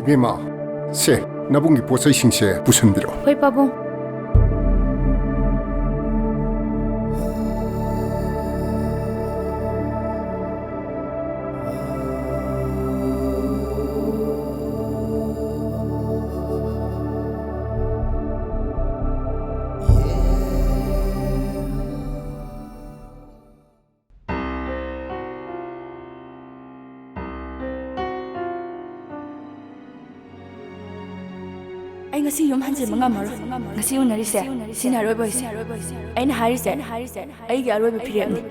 이베마, 세, 나봉기 보서의 싱세 무슨 비로? ꯍꯣꯏ ꯄꯥꯕꯨꯡ. ꯑꯩ ꯉꯁꯤ ꯌꯨꯝ ꯍꯟꯖꯤꯟꯕ ꯉꯝꯃꯔꯣꯏ. ꯉꯁꯤ ꯎꯅꯔꯤꯁꯦ ꯁꯤꯅ ꯑꯔꯣꯏꯕ ꯑꯣꯏꯁꯦ. ꯑꯩꯅ ꯍꯥꯏꯔꯤꯁꯦ ꯑꯩꯒꯤ ꯑꯔꯣꯏꯕ ꯐꯤꯔꯦꯞꯅꯤ.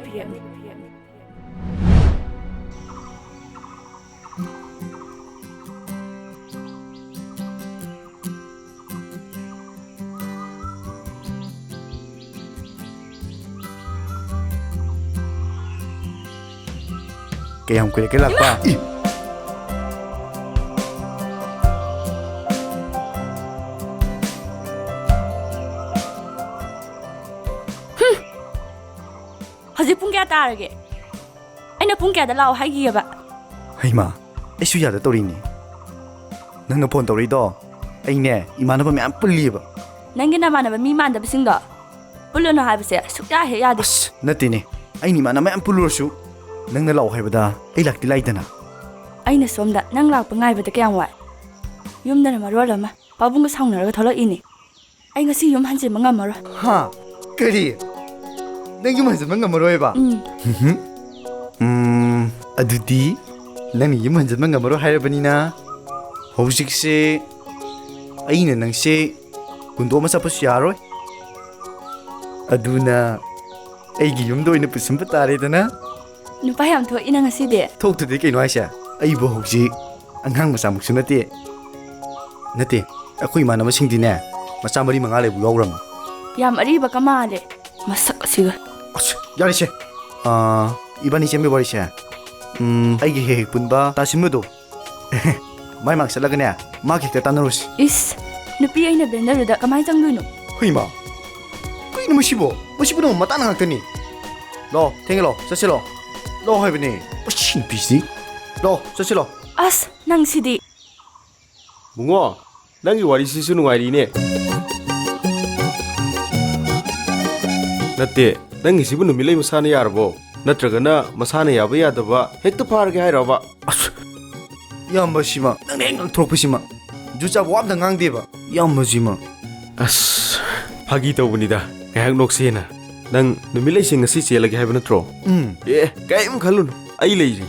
Kaya kuya kilak pa. ꯍꯧꯖꯤꯛ ꯄꯨꯡ ꯀꯌꯥ ꯇꯥꯔꯒꯦ? ꯑꯩꯅ ꯄꯨꯡ ꯀꯌꯥꯗ ꯂꯥꯛꯑꯣ ꯍꯥꯏꯈꯤꯌꯦꯕ? ꯍꯩꯃꯥ, ꯑꯩꯁꯨ ꯌꯥꯗ ꯇꯧꯔꯤꯅꯤ. ꯅꯪꯅ ꯐꯣꯟ ꯇꯧꯔꯤꯗꯣ ꯑꯩꯅꯦ ꯏꯃꯥꯟꯅꯕ ꯃꯌꯥꯝ ꯄꯨꯜꯂꯤꯌꯦꯕ. ꯅꯪꯒꯤ ꯅꯃꯥꯟꯅꯕ ꯃꯤ ꯃꯥꯟꯗꯕꯁꯤꯡꯗꯣ ꯄꯨꯜꯂꯨꯅꯨ ꯍꯥꯏꯕꯁꯦ ꯁꯨꯛꯌꯥ ꯍꯦꯛ ꯌꯥꯗꯦ. ꯑꯁ, ꯅꯠꯇꯦꯅꯦ. ꯑꯩꯅ ꯏꯃꯥꯟꯅꯕ ꯃꯌꯥꯝ ꯄꯨꯜꯂꯨꯔꯁꯨ ꯅꯪꯅ ꯂꯥꯛꯑꯣ ꯍꯥꯏꯕꯗ ꯑꯩ ꯂꯥꯛꯇꯤ ꯂꯥꯛꯏꯗꯅ. ꯑꯩꯅ ꯁꯣꯝꯗ ꯅꯪ ꯂꯥꯛꯄ ꯉꯥꯏꯕꯗ ꯀꯌꯥꯝ ꯋꯥꯏ. ꯌꯨꯝꯗꯅ ꯃꯔꯣꯜ ꯑꯃ ꯄꯥꯕꯨꯡꯒ ꯁꯥꯎꯅꯔꯒ ꯊꯣꯛꯂꯛꯏꯅꯤ. ꯑꯩ ꯉꯁꯤ ꯌꯨꯝ ꯍꯟꯖꯤꯟꯕ ꯉꯝꯃꯔꯣꯏ. ꯍꯥ? ꯀꯔꯤ? ꯅꯪ ꯌꯨꯝ ꯍꯟꯖꯤꯟꯕ ꯉꯝꯃꯔꯣꯏꯕ? ꯑꯗꯨꯗꯤ ꯅꯪꯅ ꯌꯨꯝ ꯍꯟꯖꯤꯟꯕ ꯉꯝꯃꯔꯣꯏ ꯍꯥꯏꯔꯕꯅꯤ나 ꯍꯧꯖꯤꯛꯁꯦ ꯑꯩꯅ ꯅꯪꯁꯦ ꯍꯨꯟꯗꯣꯛꯑꯃ ꯆꯠꯄꯁꯨ ꯌꯥꯔꯣꯏ. ꯑꯗꯨꯅ ꯑꯩꯒꯤ ꯌꯨꯝꯗ ꯑꯣꯏꯅ ꯄꯨꯁꯤꯟꯕ ꯇꯥꯔꯦꯗꯅ. ꯅꯨꯄꯥ ꯌꯥꯝ ꯊꯣꯛꯏꯅ ꯉꯁꯤꯗꯤ. ꯊꯣꯛꯇꯗꯤ ꯀꯩꯅꯣ ꯍꯥꯏꯁꯦ? ꯑꯩꯕꯨ ꯍꯧꯖꯤꯛ ꯑꯉꯥꯡ ꯃꯆꯥꯃꯨꯛꯁꯨ ꯅꯠꯇꯦ. ꯑꯩꯈꯣꯏ ꯏꯃꯥꯟꯅꯕꯁꯤꯡꯗꯤꯅꯦ ꯃꯆꯥ 4-5 ꯂꯩꯕꯨ ꯌꯥꯎꯔꯝꯃꯤ. ꯌꯥꯝ ꯑꯔꯤꯕ ꯀ ꯃꯥꯜꯂꯦ ꯃꯁꯛ ꯑꯁꯤꯒ. ꯑꯁ, ꯌꯥꯔꯤꯁꯦ. 이번이 잼비 버리세. 아이게 헤헤 분바 다시무도. 마이 막 살라그네. 마기 때 따노르시. 이스. 누피 아이나 벤더르다 가만히 장도이노. 흐이마. 그이는 뭐시보는 뭐 따는 학더니. 너 탱이로 서실로. 너 하이브니. 신 비시. 너 서실로. 아스 낭시디. 뭉어, 낭이 와리 시수는 와리네. 나때 낭이 시부는 밀레이 마사네 야르보. 나트라가나 마사네 야바 야다바 헥트 파르게 하이라바. 아스. 야마시마. 낭 앵강 트로프시마. 주자 와암다 강데바. 야마시마. 아스, 파기 더분이다. 가약 녹세나. 낭 밀레이 싱가시 젤라게 하이바 나트로. 예, 가임 칼룬. 아이 레이지.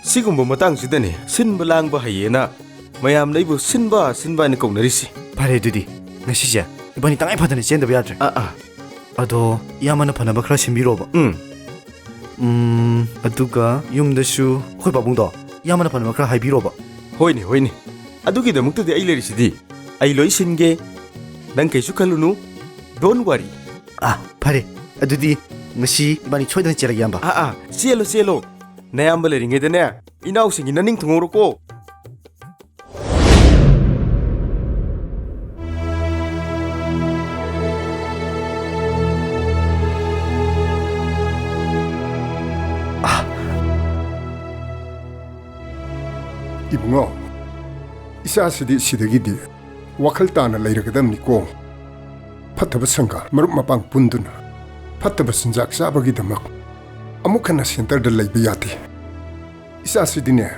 시군보 마땅시다네. 신발랑바 하이에나. mayam naibu sinba ni kaunarisi. Pare dudi. Ngasija. Ibani tangai padane chendaba yadre. Ado yamana phanaba khara simbiroba. Aduga yumdasu khoi babungdo yamana phanaba khara haibiroba. Hoine. Adugi da muktadi ai lerisidi. Ai loisinge. Nang kaisu khalunu. Don't worry. Pare. Adudi ngasi ibani choidana chelagi yamba. Cielo. Nayamba leringe dene. Inau singi naning thongoroko. 이붕어, 이사시디 시대기디 와칼 따나 레이르게담니고 파타바 상가 마룹 마빵 분두나 파타바 신작 사버기다막 아무카나 센터들 레이비야티 이사시디네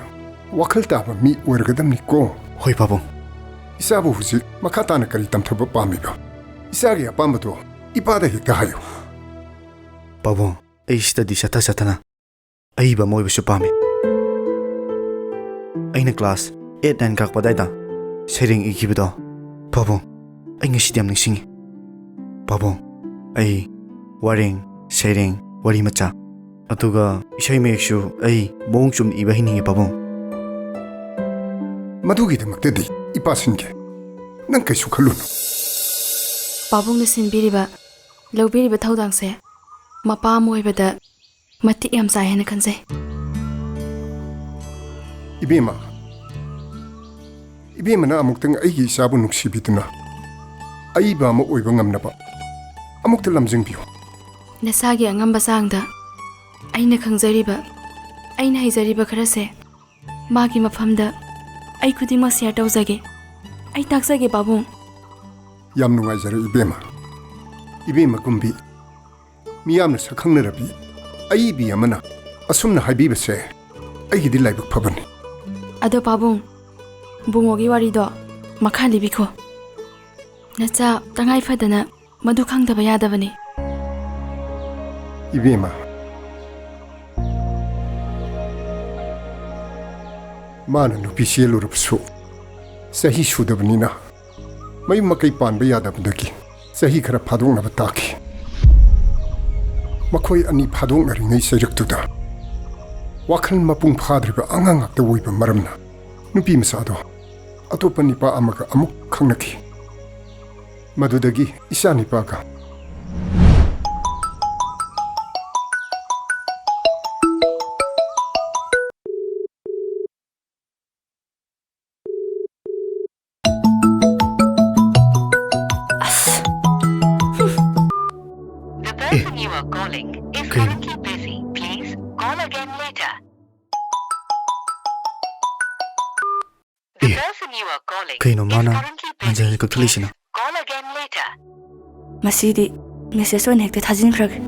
와칼 따바 미 오르게담니고 호이 바봉 이사부 후지 마카타나 까리 땀타바 빠미바 이사기 아빠마도 이바다 히타하요 바봉 에이시다디 샤타샤타나 아이바 모이브슈 빠미 ꯑꯩꯅ class 8-9 ꯀꯥꯛꯄꯗꯥꯏꯗ ꯁꯩꯔꯦꯡ ꯏꯈꯤꯕꯗꯣ ꯄꯥꯕꯨꯡ ꯑꯩ ꯉꯁꯤꯗꯤ ꯌꯥꯝ ꯅꯤꯡꯁꯤꯡꯉꯤ. ꯄꯥꯕꯨꯡ ꯑꯩ ꯋꯥꯔꯦꯡ ꯁꯩꯔꯦꯡ ꯋꯥꯔꯤ ꯃꯆꯥ ꯑꯗꯨꯒ ꯏꯁꯩ ꯃꯌꯦꯛꯁꯨ ꯑꯩ ꯃꯑꯣꯡ ꯆꯨꯝꯅ ꯏꯕ ꯍꯩꯅꯤꯡꯉꯤ ꯄꯥꯕꯨꯡ. ꯃꯗꯨꯒꯤꯗꯃꯛꯇꯗꯤ 이빠신게 난 그ꯩꯁꯨ ꯈꯜꯂꯨꯅꯨ. ꯄꯥꯕꯨꯡꯅ ꯁꯤꯟꯕꯤꯔꯤꯕ ꯂꯧꯕꯤꯔꯤꯕ ꯊꯧꯗꯥꯡꯁꯦ ꯃꯄꯥ ꯑꯃ ꯑꯣꯏꯕꯗ ꯃꯇꯤꯛ ꯌꯥꯝ ꯆꯥꯏ ꯍꯥꯏꯅ ꯈꯟꯖꯩ. 이베마나 아무ꯛꯇꯪ 아이기 이사부 눅시비드나 아이바 아무 오이바 ngamnaba 아무ꯛ들 람징비요. 나사기 angamba sangda aina khangzariba aina haizariba kharase magi mafamda ꯑꯩ ꯈꯨꯗꯤꯡꯃꯛ ꯁꯤꯌꯔ ꯇꯧꯖꯒꯦ ꯑꯩ ꯇꯥꯛꯆꯒꯦ ꯄꯥꯕꯨꯡ ꯌꯥꯝ ꯅꯨꯡꯉꯥꯏꯖꯔꯦ ꯏꯕꯦꯝꯃ ꯏꯕꯦꯝꯃ ꯀꯨꯝꯕꯤ ꯃꯤꯌꯥꯝꯅ ꯁꯛꯈꯪꯅꯔꯕꯤ ꯑꯏꯕꯤ ꯑꯃꯅ ꯑꯁꯨꯝꯅ ꯍꯥꯏꯕꯤꯕꯁꯦ ꯑꯩꯒꯤꯗꯤ ꯂꯥꯏꯕꯛ ꯐꯕꯅꯤ ꯑꯗꯣ ꯄꯥꯕꯨꯡ ꯕꯨꯡꯉꯣꯒꯤ ꯋꯥꯔꯤꯗꯣ ꯃꯈꯥ ꯂꯤꯕꯤꯈꯣ ꯅꯆꯥ ꯇꯉꯥꯏ ꯐꯗꯅ ꯃꯗꯨ ꯈꯪꯗꯕ ꯌꯥꯗꯕꯅꯤ 이베마 마는 누비 시엘로르브수 세히 수더브니나 마이 마카이 반바 야다브더기 세히 카라 파동나바 타키 마코이 아니 파동나리네 세력두다 와칼 마뿡 파드리바 앙앙악다 오이바 마람나 누비 미사도 아토파 니파 아마가 아묵 강나키 마두더기 이샤 니파가 currently busy. Please call again later. The person you are calling Kaino is mana currently anjay busy. ka thulisina. Please call again later. ꯃꯁꯤꯗꯤ ꯃꯦꯁꯦꯖ ꯑꯣꯏꯅ ꯍꯦꯛꯇ ꯊꯥꯖꯤꯟꯈ꯭ꯔꯒꯦ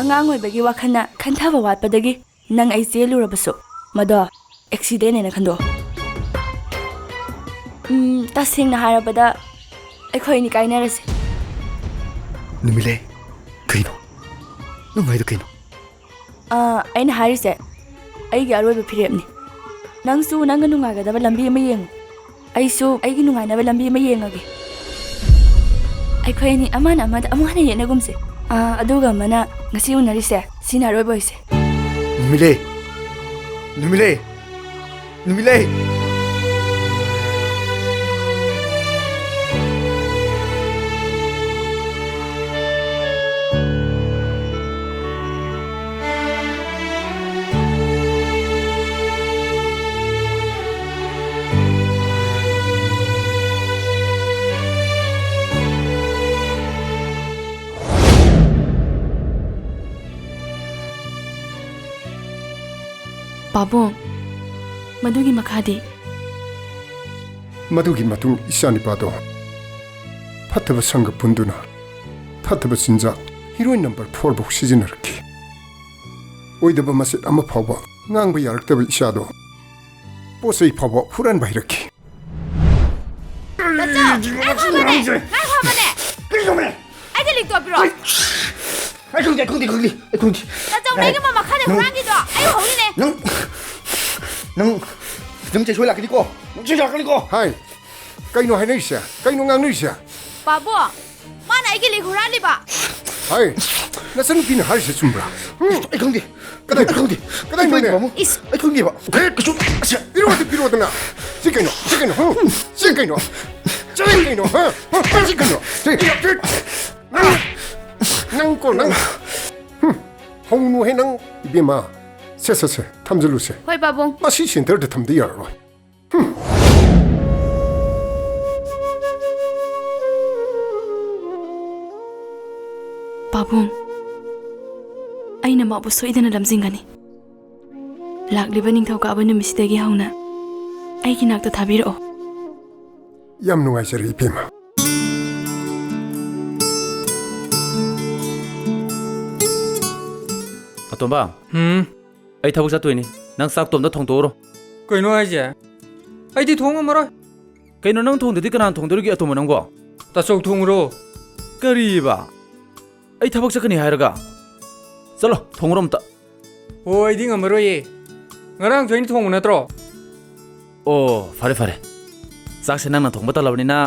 ꯑꯉꯥꯡ ꯑꯣꯏꯕꯒꯤ ꯋꯥꯈꯜꯅ ꯈꯟꯊꯕ ꯋꯥꯠꯄꯗꯒꯤ ꯅꯪ ꯑꯩ ꯆꯦꯜꯂꯨꯔꯕꯁꯨ ꯃꯗꯣ ꯑꯦꯛꯁꯤꯗꯦꯟꯅꯦꯅ ꯈꯟꯗꯣꯛ ꯇꯁꯦꯡꯅ ꯍꯥꯏꯔꯕꯗ ꯑꯩꯈꯣꯏ ꯑꯅꯤ ꯀꯥꯏꯅꯔꯁꯤ 누밀레 그이노 ꯅꯨꯡꯉꯥꯏꯗꯣ ꯀꯩꯅꯣ ꯑꯩꯅ ꯍꯥꯏꯔꯤꯁꯦ ꯑꯩꯒꯤ ꯑꯔꯣꯏꯕ ꯐꯤꯔꯦꯞꯅꯤ ꯅꯪꯁꯨ ꯅꯪꯒ ꯅꯨꯡꯉꯥꯏꯒꯗꯕ ꯂꯝꯕꯤ ꯑꯃ ꯌꯦꯡꯉꯨ ꯑꯩꯁꯨ ꯑꯩꯒꯤ ꯅꯨꯡꯉꯥꯏꯅꯕ ꯂꯝꯕꯤ ꯑꯃ ꯌꯦꯡꯉꯒꯦ ꯑꯩꯈꯣꯏ ꯑꯅꯤ ꯑꯃꯅ ꯑꯃꯗ ꯑꯃꯨꯛ ꯍꯟꯅ ꯌꯦꯠꯅꯒꯨꯝꯁꯦ ꯑꯗꯨꯒ ꯑꯃꯅ ꯉꯁꯤ ꯎꯅꯔꯤꯁꯦ ꯁꯤꯅ ꯑꯔꯣꯏꯕ ꯑꯣꯏꯁꯦ 누밀레 누밀레 누밀레 ꯄꯥꯕꯨꯡ ꯃꯗꯨꯒꯤ ꯃꯈꯥꯗꯤ 마두기 마tung 이샤니파도 파트바 상가 분두나 파트바 진작 히로인 넘버 4 복 시즌을키 오이드바 마셋 아마 파바 낭바 야르크다바 이샤도 보스이 파바 후란바 이렇게 ꯑꯩꯗꯤ ꯂꯤꯛꯇꯣꯄꯤꯔꯣ ꯈꯪꯗꯦ ꯅꯆꯧ ꯅꯩꯒꯤ ꯃꯈꯥꯗ ꯍꯨꯔꯥꯟꯈꯤꯗꯣ ꯑꯩ ꯍꯧꯔꯤꯅꯦ ꯅꯪ ꯆꯩꯁꯣꯏ ꯂꯥꯛꯀꯅꯤꯀꯣ ꯆꯩꯁꯣꯏ ꯂꯥꯛꯀꯅꯤꯀꯣ 하이 까이노 하이너이샤 까이노 낭너이샤 ꯄꯥꯕꯨꯡ ꯃꯥꯅ ꯑꯩꯒꯤ ꯂꯤꯛ ꯍꯨꯔꯥꯟꯂꯤꯕ 하이 나선 피는 하리세 춤브라 ꯑꯩ ꯈꯪꯗꯦ 까다이 ꯈꯪꯗꯦ 까다이 뭐네 이스 ꯑꯩ ꯈꯪꯗꯦꯕ 그쪽 이러거든 시까이노 시까이노 낭꼬 낭 홍누해 낭 이베마 세세세 탐질루세 ꯍꯣꯏ ꯄꯥꯕꯨꯡ 마시 신터드 탐디 열어 ꯄꯥꯕꯨꯡ ꯑꯩꯅ ꯃꯥꯕꯨ ꯁꯣꯏꯗꯅ ꯂꯝꯖꯤꯡꯒꯅꯤ ꯂꯥꯛꯂꯤꯕ ꯅꯤꯡꯊꯧꯀꯥꯕ ꯅꯨꯃꯤꯠꯁꯤꯗꯒꯤ ꯍꯧꯅ ꯑꯩꯒꯤ ꯅꯥꯛꯇ ꯊꯥꯕꯤꯔꯛꯑꯣ ꯌꯥꯝ ꯅꯨꯡꯉꯥꯏꯖꯔꯦ 이베마 ꯑꯇꯣꯝꯕ ꯑꯩ ꯊꯕꯛ ꯆꯠꯇꯣꯏꯅꯤ ꯅꯪ ꯆꯥꯛ ꯇꯣꯝꯗ ꯊꯣꯡꯗꯣꯛꯎꯔꯣ ꯀꯩꯅꯣ ꯍꯥꯏꯁꯦ ꯑꯩꯗꯤ ꯊꯣꯡꯉꯝꯃꯔꯣꯏ ꯀꯩꯅꯣ ꯅꯪ ꯊꯣꯡꯗꯗꯤ ꯀꯅꯥꯅ ꯊꯣꯡꯗꯣꯔꯤꯒꯦ ꯑꯇꯣꯝꯕ ꯅꯪꯕꯣ ꯇꯥꯆꯧ ꯊꯣꯡꯉꯨꯔꯣ ꯀꯔꯤꯕ ꯑꯩ ꯊꯕꯛ ꯆꯠꯀꯅꯤ ꯍꯥꯏꯔꯒ ꯆꯠꯂꯣ ꯊꯣꯡꯉꯨꯔꯣ ꯑꯝꯇ ꯍꯣꯏ ꯑꯩꯗꯤ ꯉꯝꯃꯔꯣꯏꯌꯦ ꯉꯔꯥꯡꯁꯨ ꯑꯩꯅ ꯊꯣꯡꯕ ꯅꯠꯇ꯭ꯔꯣ ꯑꯣ ꯐꯔꯦ ꯐꯔꯦ ꯆꯥꯛꯁꯦ ꯅꯪꯅ ꯊꯣꯡꯕ ꯇꯜꯂꯕꯅꯤꯅ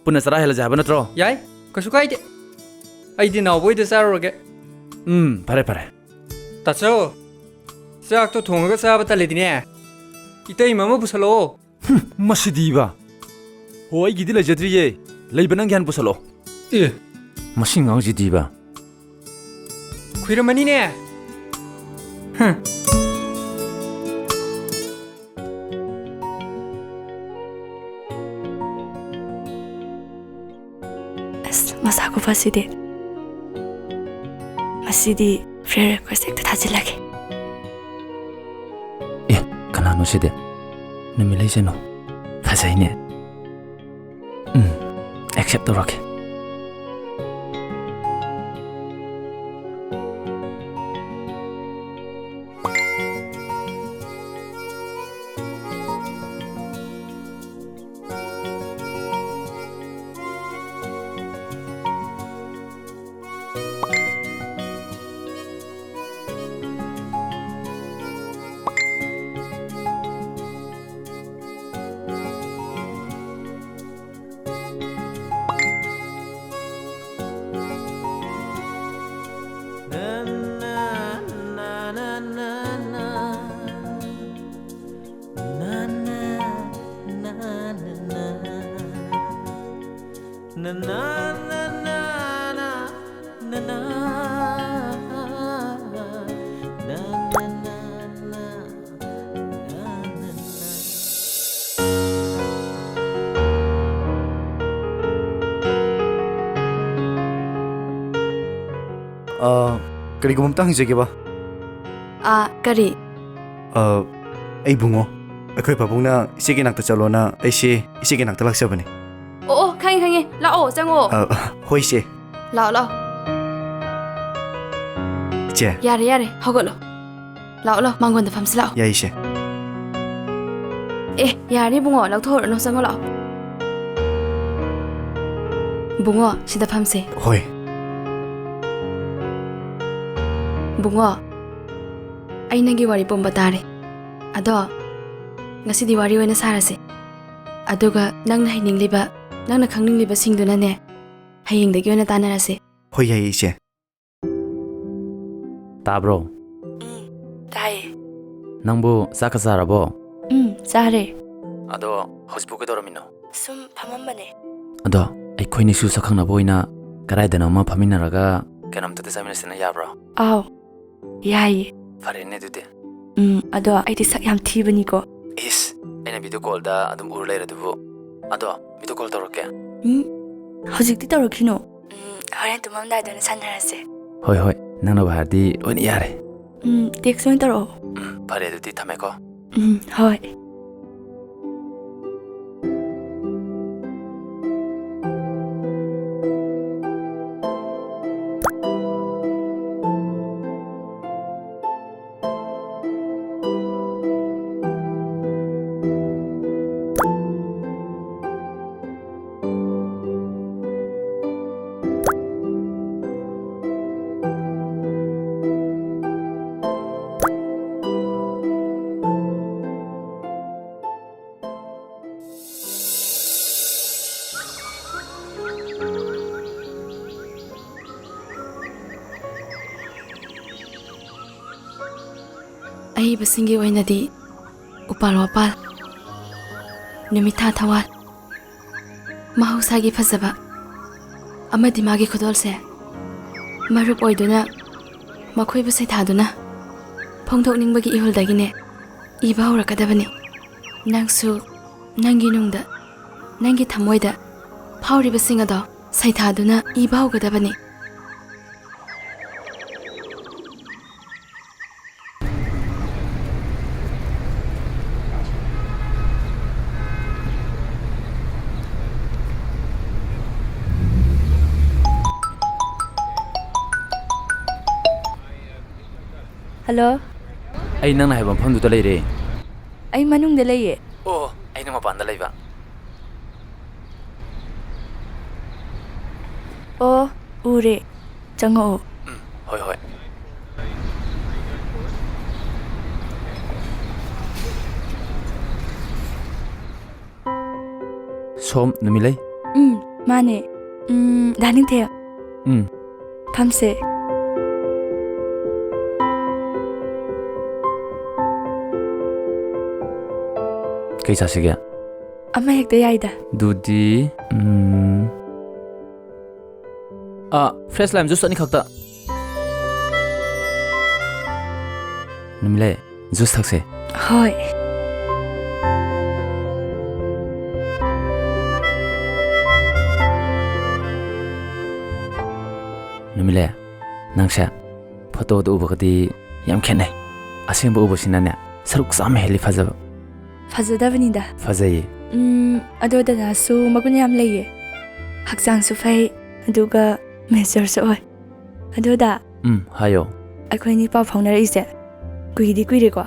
ꯄꯨꯟꯅ ꯆꯔꯥ ꯍꯦꯜꯂꯁꯦ ꯍꯥꯏꯕ ꯅꯠꯇ꯭ꯔꯣ ꯌꯥꯏ ꯀꯩꯁꯨ ꯀꯥꯏꯗꯦ ꯑꯩꯗꯤ ꯅꯥꯎꯕꯣꯏꯗ ꯆꯥꯔꯨꯔꯒꯦ ꯐꯔꯦ ꯐꯔꯦ ꯇꯥꯆꯧ ꯆꯥꯛꯇꯣ ꯊꯣꯡꯉꯒ ꯆꯥꯕ ꯇꯜꯂꯗꯤꯅꯦ ꯏꯇꯩꯃ ꯑꯃ ꯄꯨꯁꯜꯂꯛꯑꯣ ꯃꯁꯤꯗꯤꯕ ꯍꯣ ꯑꯩꯒꯤꯗꯤ ꯂꯩꯖꯗ꯭ꯔꯤꯌꯦ ꯂꯩꯕ ꯅꯪꯒꯤ ꯍꯥꯟꯅ ꯄꯨꯁꯜꯂꯛꯑꯣ ꯑꯦ ꯃꯁꯤ ꯉꯥꯡꯁꯤꯗꯤꯕ ꯈꯨꯏꯔꯝꯃꯅꯤꯅꯦ ꯃꯁꯥ ꯈꯨꯐꯁꯤꯗꯤ ꯉꯁꯤꯗꯤ ꯐ꯭ꯔꯦꯟ ꯔꯤꯀ꯭ꯋꯦꯁ ꯍꯦꯛꯇ ꯊꯥꯖꯤꯜꯂꯒꯦ. ꯑꯦ ꯀꯅꯥꯅꯣ ꯁꯤꯗꯤ ꯅꯨꯃꯤꯠ ꯂꯩꯁꯦꯅꯣ ꯐꯖꯩꯅꯦ. ꯑꯦꯛꯁꯦꯞ ꯇꯧꯔꯛꯀꯦ. ꯀꯔꯤꯒꯨꯝꯕ ꯑꯝꯇ ꯍꯪꯖꯒꯦꯕ. ꯀꯔꯤ? ꯑꯩ ꯕꯨꯡꯉꯣ. ꯑꯩꯈꯣꯏ ꯄꯥꯕꯨꯡꯅ ꯏꯆꯦꯒꯤ ꯅꯥꯛꯇ ꯆꯠꯂꯣꯅ ꯑꯩꯁꯦ ꯏꯆꯦꯒꯤ ꯅꯥꯛꯇ ꯂꯥꯛꯆꯕꯅꯦ. ꯑꯣ ꯈꯪꯉꯦ ꯂꯥꯛꯑꯣ ꯆꯪꯉꯣ. ꯍꯣꯏ ꯏꯆꯦ. ꯂꯥꯛꯑꯣ. ꯏꯆꯦ. ꯌꯥꯔꯦ ꯍꯧꯒꯠꯂꯣ. ꯂꯥꯛꯑꯣ ꯃꯥꯡꯒꯣꯟꯗ ꯐꯝꯁꯤ ꯂꯥꯛꯑꯣ. ꯌꯥꯏ ꯏꯆꯦ. ꯌꯥꯔꯦ ꯕꯨꯡꯉꯣ ꯂꯧꯊꯣꯛꯎꯔꯅꯨ ꯆꯪꯉꯣ ꯂꯥꯛꯑꯣ. ꯕꯨꯡꯉꯣ ꯁꯤꯗ ꯐꯝꯁꯦ. ꯍꯣꯏ. ꯕꯨꯡꯉꯣ ꯑꯩ ꯅꯪꯒꯤ ꯋꯥꯔꯤ ꯄꯨꯝꯕ ꯇꯥꯔꯦ. ꯑꯗꯣ ꯉꯁꯤꯗꯤ ꯋꯥꯔꯤ ꯑꯣꯏꯅ ꯁꯥꯔꯁꯦ. ꯑꯗꯨꯒ ꯅꯪꯅ ꯍꯩꯅꯤꯡꯂꯤꯕ ꯅꯪꯅ ꯈꯪꯅꯤꯡꯂꯤꯕꯁꯤꯡꯗꯨꯅꯅꯦ ꯍꯌꯦꯡꯗꯒꯤ ꯑꯣꯏꯅ ꯇꯥꯟꯅꯔꯁꯦ. ꯍꯣꯏ ꯌꯥꯏ ꯏꯆꯦ. ꯇꯥꯕ꯭ꯔꯣ? ꯇꯥꯏꯌꯦ. ꯅꯪꯕꯨ ꯆꯥꯛꯀ ꯆꯥꯔꯕꯣ? ꯆꯥꯔꯦ. ꯑꯗꯣ ꯍꯧꯖꯤꯛꯄꯨ ꯀꯩꯗꯧꯔꯝꯃꯤꯅꯣ? ꯁꯨꯝ ꯐꯝꯃꯝꯕꯅꯦ. ꯑꯗꯣ ꯑꯩꯈꯣꯏꯅꯤꯁꯨ ꯁꯛꯈꯪꯅꯕ ꯑꯣꯏꯅ ꯀꯗꯥꯏꯗꯅꯣꯃ ꯐꯝꯃꯤꯟꯅꯔꯒ ꯀꯩꯅꯣꯝꯇꯗꯤ ꯆꯥꯃꯤꯟꯅꯁꯤꯅ ꯌꯥꯕ꯭ꯔꯣ? ꯑꯥꯎ ꯌꯥꯏꯌꯦ. ꯐꯔꯦꯅꯦ ꯑꯗꯨꯗꯤ. ꯑꯗꯣ ꯑꯩꯗꯤ ꯁꯛ ꯌꯥꯝ ꯊꯤꯕꯅꯤꯀꯣ. ꯏꯁ ꯑꯩꯅ ꯚꯤꯗꯤꯑꯣ ꯀꯣꯜꯗ ꯑꯗꯨꯝ ꯎꯔ ꯂꯩꯔꯗꯨꯕꯨ. ꯑꯗꯣ ꯚꯤꯗꯤꯑꯣ ꯀꯣꯜ ꯇꯧꯔꯛꯀꯦ. ꯍꯧꯖꯤꯛꯇꯤ ꯇꯧꯔꯛꯈꯤꯅꯣ. ꯍꯣꯔꯦꯟ ꯇꯨꯝꯃꯝꯗꯥꯏꯗ ꯑꯣꯏꯅ ꯁꯥꯟꯅꯔꯁꯦ. ꯍꯣꯏ ꯅꯪꯅꯕꯨ ꯍꯥꯏꯔꯗꯤ ꯂꯣꯏꯅ ꯌꯥꯔꯦ. ꯇꯦꯛꯁ ꯑꯣꯏꯅ ꯇꯧꯔꯛꯑꯣ. ꯐꯔꯦ ꯑꯗꯨꯗꯤ ꯊꯝꯃꯦꯀꯣ. ꯍꯣꯏ. ꯑꯏꯕꯁꯤꯡꯒꯤ ꯑꯣꯏꯅꯗꯤ ꯎꯄꯥꯜ ꯋꯥꯄꯥꯜ, ꯅꯨꯃꯤꯠ ꯊꯥ ꯊꯋꯥꯜ, ꯃꯍꯧꯁꯥꯒꯤ ꯐꯖꯕ ꯑꯃꯗꯤ ꯃꯥꯒꯤ ꯈꯨꯗꯣꯜꯁꯦ ꯃꯔꯨꯞ ꯑꯣꯏꯗꯨꯅ ꯃꯈꯣꯏꯕꯨ ꯁꯩꯊꯥꯗꯨꯅ ꯐꯣꯡꯗꯣꯛꯅꯤꯡꯕꯒꯤ ꯏꯍꯨꯜꯗꯒꯤꯅꯦ ꯏꯕ ꯍꯧꯔꯛꯀꯗꯕꯅꯤ. ꯅꯪꯁꯨ ꯅꯪꯒꯤ ꯅꯨꯡꯗ ꯅꯪꯒꯤ ꯊꯃꯣꯏꯗ ꯐꯥꯎꯔꯤꯕꯁꯤꯡ ꯑꯗꯣ ꯁꯩꯊꯥꯗꯨꯅ ꯏꯕ ꯍꯧꯒꯗꯕꯅꯤ. ꯍꯜꯂꯣ. ꯑꯩ ꯅꯪꯅ ꯍꯥꯏꯕ ꯃꯐꯝꯗꯨꯗ ꯂꯩꯔꯦ. ꯑꯩ ꯃꯅꯨꯡꯗ ꯂꯩꯌꯦ. ꯑꯣ ꯑꯩꯅ ꯃꯄꯥꯟꯗ ꯂꯩꯕ. ꯑꯣ ꯎꯔꯦ. ꯆꯪꯉꯛꯑꯣ. ꯍꯣꯏ. ꯁꯣꯝ ꯅꯨꯃꯤꯠꯂꯩ? ꯃꯥꯅꯦ. ꯗꯥꯅꯤꯡꯊꯦꯝ. ꯐꯝꯁꯦ. ꯀꯩ ꯆꯥꯁꯤꯒꯦ? ꯑꯃ ꯍꯦꯛꯇ ꯌꯥꯏꯗ. ꯑꯗꯨꯗꯤ ꯐ꯭ꯔꯦꯁ ꯂꯥꯏꯝ ꯖꯨꯁ ꯑꯅꯤꯈꯛꯇ. ꯅꯨꯃꯤꯠꯂꯩ ꯖꯨꯁ ꯊꯛꯁꯦ. ꯍꯣꯏ. ꯅꯨꯃꯤꯠꯂꯩ ꯅꯪꯁꯦ ꯐꯣꯇꯣꯗ ꯎꯕꯒꯗꯤ ꯌꯥꯝ ꯈꯦꯠꯅꯩ ꯑꯁꯦꯡꯕ ꯎꯕꯁꯤꯅꯅꯦ ꯁꯔꯨꯛ ꯆꯥꯝꯃ ꯍꯦꯜꯂꯤ ꯐꯖꯕ ꯐꯖꯗꯕꯅꯤꯗ ꯐꯖꯩꯌꯦ ꯑꯗꯣ ꯗꯗꯥꯁꯨ ꯃꯒꯨꯟ ꯌꯥꯝ ꯂꯩꯌꯦ ꯍꯛꯆꯥꯡꯁꯨ ꯐꯩ ꯑꯗꯨꯒ ꯃꯦꯆꯔꯁꯨ ꯑꯣꯏ ꯑꯗꯨꯗ ꯍꯥꯏꯌꯣ ꯑꯩꯈꯣꯏꯅꯤ ꯄꯥꯎ ꯐꯥꯎꯅꯔꯛꯏꯁꯦ ꯀꯨꯏꯗꯤ ꯀꯨꯏꯔꯦꯀꯣ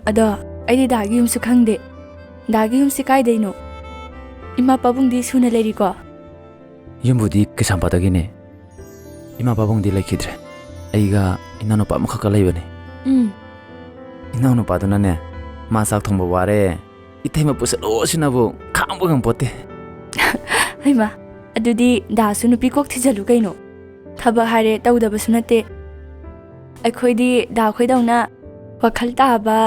ꯑꯗꯣ ꯑꯩꯗꯤ ꯗꯥꯒꯤ ꯌꯨꯝꯁꯨ ꯈꯪꯗꯦ ꯗꯥꯒꯤ ꯌꯨꯝꯁꯤ ꯀꯥꯏꯗꯩꯅꯣ ꯏꯃꯥ ꯄꯥꯕꯨꯡꯗꯤ ꯁꯨꯅ ꯂꯩꯔꯤꯀꯣ ꯌꯨꯝꯕꯨꯗꯤ ꯀꯩꯁꯥꯝꯄꯥꯠꯇꯒꯤꯅꯦ ꯏꯃꯥ ꯄꯥꯕꯨꯡꯗꯤ ꯂꯩꯈꯤꯗ꯭ꯔꯦ ꯑꯩꯒ ꯏꯅꯥꯎꯅꯨꯄꯥ ꯑꯃꯈꯛꯀ ꯂꯩꯕꯅꯦ ꯏꯅꯥꯎꯅꯨꯄꯥꯗꯨꯅꯅꯦ ꯃꯥ ꯆꯥꯛ ꯊꯣꯡꯕ ꯋꯥꯔꯦ ꯏꯊꯩꯃ ꯄꯨꯁꯜꯂꯣꯁꯤꯅꯕꯨ ꯈꯥꯡꯕ ꯉꯝꯄꯣꯠꯇꯦ ꯍꯩꯃꯥ ꯑꯗꯨꯗꯤ ꯗꯥꯁꯨ ꯅꯨꯄꯤ ꯀꯣꯛ ꯊꯤꯖꯜꯂꯨ ꯀꯩꯅꯣ ꯊꯕꯛ ꯍꯥꯏꯔꯦ ꯇꯧꯗꯕꯁꯨ ꯅꯠꯇꯦ ꯑꯩꯈꯣꯏꯗꯤ ꯗꯥ ꯈꯣꯏꯗꯧꯅ ꯋꯥꯈꯜ ꯇꯥꯕ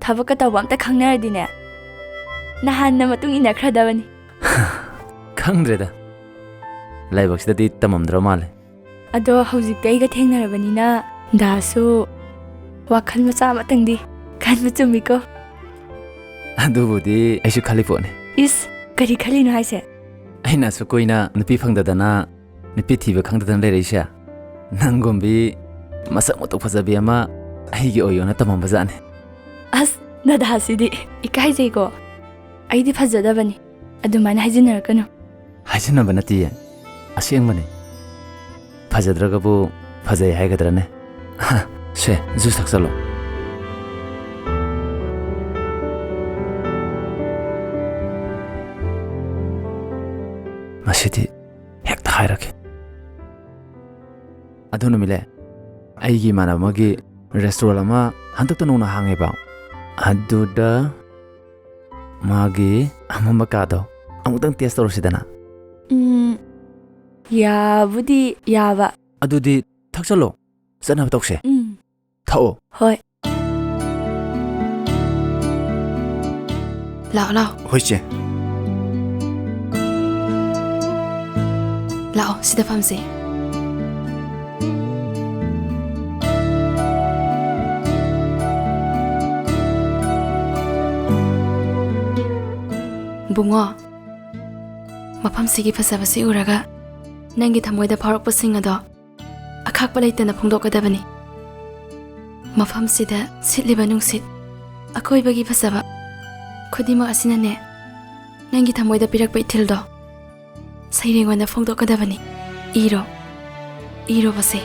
ꯊꯕꯛꯀ ꯇꯧꯕ ꯑꯝꯇ ꯈꯪꯅꯔꯗꯤꯅꯦ ꯅꯍꯥꯟꯅ ꯃꯇꯨꯡ ꯏꯟꯅꯈ꯭ꯔꯗꯕꯅꯤ ꯈꯪꯗ꯭ꯔꯦꯗ ꯂꯥꯏꯕꯛꯁꯤꯗꯗꯤ ꯇꯝꯃꯝꯗ꯭ꯔ ꯃꯥꯜꯂꯦ ꯑꯗꯣ ꯍꯧꯖꯤꯛꯇꯤ ꯑꯩꯒ ꯊꯦꯡꯅꯔꯕꯅꯤꯅ ꯗꯥꯁꯨ ꯋꯥꯈꯜ ꯃꯆꯥ ꯑꯃꯇꯪꯗꯤ ꯈꯟꯕ ꯆꯨꯝꯃꯤꯀꯣ ꯑꯗꯨꯕꯨꯗꯤ ꯑꯩꯁꯨ ꯈꯜꯂꯤ ꯄꯣꯠꯅꯤ ꯏꯁ ꯀꯔꯤ ꯈꯜꯂꯤꯅꯣ ꯍꯥꯏꯁꯦ ꯑꯩꯅ ꯑꯁꯨꯛ ꯀꯨꯏꯅ ꯅꯨꯄꯤ ꯐꯪꯗꯗꯅ ꯅꯨꯄꯤ ꯊꯤꯕ ꯈꯪꯗꯗꯅ ꯂꯩꯔꯛꯏꯁꯦ ꯅꯪꯒꯨꯝꯕꯤ ꯃꯁꯛ ꯃꯇꯧ ꯐꯖꯕꯤ ꯑꯃ ꯑꯩꯒꯤ ꯑꯣꯏꯌꯣꯅ ꯇꯝꯃꯝꯕꯖꯥꯠꯅꯤ ꯑꯁ ꯗꯗꯥꯁꯤꯗꯤ ꯏꯀꯥꯏꯖꯩꯀꯣ ꯑꯩꯗꯤ ꯐꯖꯗꯕꯅꯤ ꯑꯗꯨꯃꯥꯏꯅ ꯍꯥꯏꯖꯤꯟꯅꯔꯛꯀꯅꯨ ꯍꯥꯏꯖꯤꯟꯅꯕ ꯅꯠꯇꯤꯌꯦ ꯑꯁꯦꯡꯕꯅꯤ ꯐꯖꯗ꯭ꯔꯒꯕꯨ ꯐꯖꯩ ꯍꯥꯏꯒꯗ꯭ꯔꯅꯦ ꯁꯦ ꯖꯨꯁ ꯊꯛꯆꯜꯂꯣ ꯃꯁꯤꯗꯤ ꯍꯦꯛꯇ ꯍꯥꯏꯔꯒꯦ ꯑꯗꯨ ꯅꯨꯃꯤꯠꯂꯦ ꯑꯩꯒꯤ ꯏꯃꯥꯟꯅꯕ ꯑꯃꯒꯤ ꯔꯦꯁꯇꯨꯔꯦꯟ ꯑꯃ ꯍꯟꯗꯛꯇ ꯅꯧꯅ ꯍꯥꯡꯉꯦꯕ ꯑꯗꯨꯗ ꯃꯥꯒꯤ ꯑꯃꯝꯕ ꯀꯥꯗꯣ ꯑꯃꯨꯛꯇꯪ ꯇꯦꯁ ꯇꯧꯔꯁꯤꯗꯅ ꯌꯥꯕꯨꯗꯤ ꯌꯥꯕ ꯑꯗꯨꯗꯤ ꯊꯛꯆꯜꯂꯣ ꯆꯠꯅꯕ ꯇꯧꯁꯦ ꯊꯛꯑꯣ ꯍꯣꯏ ꯂꯥꯛꯑꯣ ꯂꯥꯛꯑꯣ ꯍꯣꯏ ꯆꯦ ꯂꯥꯛꯑꯣ ꯁꯤꯗ ꯐꯝꯁꯦ ꯕꯨꯡꯉꯣ ꯃꯐꯝꯁꯤꯒꯤ ꯐꯖꯕꯁꯤ ꯎꯔꯒ ꯅꯪꯒꯤ ꯊꯃꯣꯏꯗ ꯐꯥꯎꯔꯛꯄꯁꯤꯡ ꯑꯗꯣ ꯑꯈꯥꯛꯄ ꯂꯩꯇꯅ ꯐꯣꯡꯗꯣꯛꯀꯗꯕꯅꯤ ꯃꯐꯝꯁꯤꯗ ꯁꯤꯠꯂꯤꯕ ꯅꯨꯡꯁꯤꯠ ꯑꯀꯣꯏꯕꯒꯤ ꯐꯖꯕ ꯈꯨꯗꯤꯡꯃꯛ ꯑꯁꯤꯅꯅꯦ ꯅꯪꯒꯤ ꯊꯃꯣꯏꯗ ꯄꯤꯔꯛꯄ ꯏꯊꯤꯜꯗꯣ ꯁꯩꯔꯦꯡ ꯑꯣꯏꯅ ꯐꯣꯡꯗꯣꯛꯀꯗꯕꯅꯤ ꯏꯔꯣ ꯏꯔꯣꯕꯁꯦ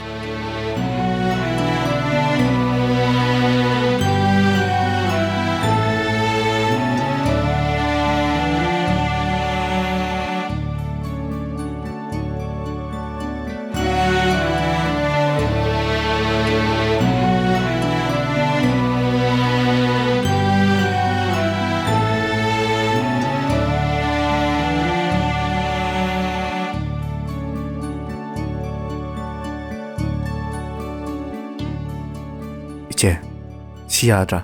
ꯏꯆꯦ ꯁꯤ ꯌꯥꯗ꯭ꯔꯥ